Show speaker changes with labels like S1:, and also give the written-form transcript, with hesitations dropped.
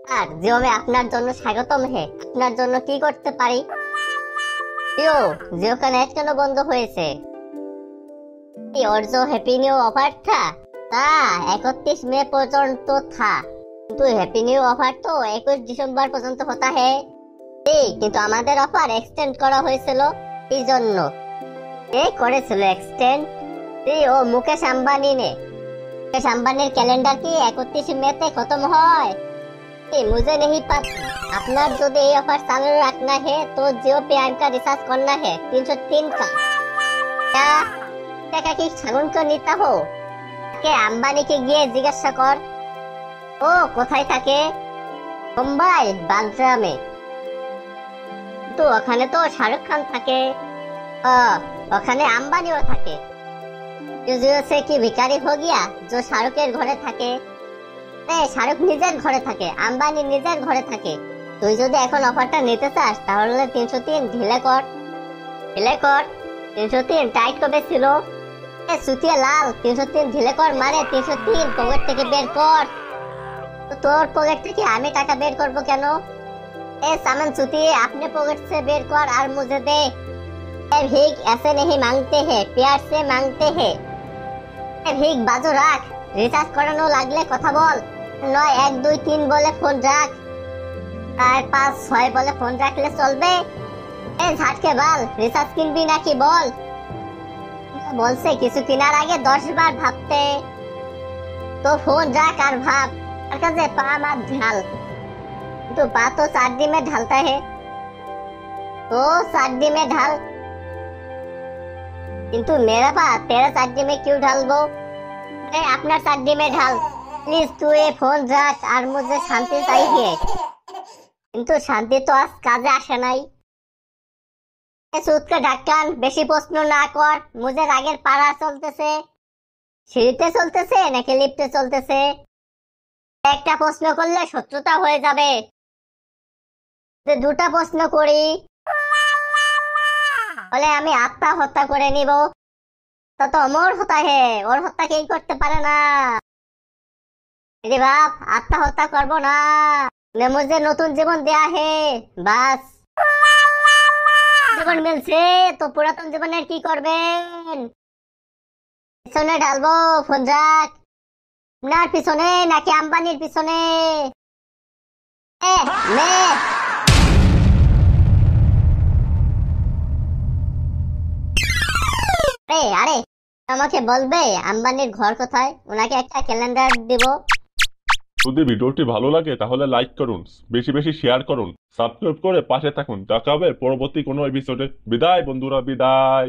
S1: আর জিও মে আপনার জন্য স্বাগতম হে। আপনার জন্য কি করতে পারি? জিও জিও का नेट কেন বন্ধ হয়েছে? और जो हैप्पी न्यू ऑफर था তা 31 মে পর্যন্ত था, কিন্তু হ্যাপি নিউ অফার তো 21 ডিসেম্বর পর্যন্ত হতা হে। কিন্তু আমাদের অফার এক্সটেন্ড করা হয়েছিল এই জন্য। করেছিল এক্সটেন্ড? ও মুকেশ আম্বানি ने। मुकेश अंबानी कैलेंडर की 31 मई तक खत्म হয়। मुझे नहीं पता। अपना जो ये ऑफर चालू रखना है तो जियो प्राइम का रिचार्ज करना है 303 का। क्या টাকা কি ছাগল তো নিতে হো? কে আম্বানিকে গিয়ে জিজ্ঞাসা কর। ও কোথায় থাকে? মুম্বাই বান্দ্রামে। তো ওখানে তো শাহরুখ খান থাকে। ওখানে আম্বানিও থাকে। जियो से की भिखारी हो गया जो শাহরুখের ঘরে থাকে? শাহরুখ নিজের ঘরে থাকে, আম্বানি নিজের ঘরে থাকে। তুই যদি এখন অফারটা নিতে চাস তাহলে 303 ঢিলে কর। 303 টাইট কবে ছিল? সুতিয়ে লাল 303 ঢিলে কর মানে 303 পকেট থেকে বের কর। তো তোর পকেট থেকে আমি টাকা বের করব কেন? सामान सुतिए अपने पॉकेट से बेर कर और मुझे दे। भीख ऐसे नहीं मांगते हैं, प्यार से मांगते हैं। भीख बाजू राख, रिचार्ज करानो लागले कथा बोल। 9 1 2 3 बोले फोन राख, 4 5 6 बोले फोन राखले चलबे? ঝাটকে বাল, রিচার্জ কিনবি নাকি বল? বলছে কিছু কেনার আগে 10 বার ভাবতে। তো ফোন রাখ আর ভাব। আর কাছে পা মার ঢাল। तो बात तो सर्दी में ढलता है, तो सर्दी में ढाल। किंतु मेरा पास तेरा सर्दी में क्यों ढालबो? अपना सर्दी में ढाल प्लीज। तू ये फोन रख और मुझे शांति चाहिए। किंतु शांति तो आज काजे आसे नाई। सूद का ढक्कन बेशी प्रश्न ना कर। मुझे रागेर पारा चलतेছে, সিঁড়িতে চলতেছে নাকি লিফটে চলতেছে? একটা প্রশ্ন করলে শত্রুতা হয়ে যাবে। দুটা প্রশ্ন করি বলে আমি আত্মহত্যা করে নিব। তা তো অমর হতা হে, ওর হত্যা কেই করতে পারে না। বাপ আত্মহত্যা করব না, মুঝে নতুন জীবন দেয়া হে বাস। জীবন মিলছে তো পুরাতন জীবনের কি করবেন? পিছনে ঢালবো ফোন রাখ। আপনার পিছনে নাকি আম্বানির পিছনে? আরে আমাকে বলবে আম্বানির ঘর কোথায়? ওনাকে একটা ক্যালেন্ডার দিব।
S2: যদি ভিডিওটি ভালো লাগে তাহলে লাইক করুন, বেশি বেশি শেয়ার করুন, সাবস্ক্রাইব করে পাশে থাকুন। দেখা হবে পরবর্তী কোনো এপিসোডে। বিদায় বন্ধুরা, বিদায়।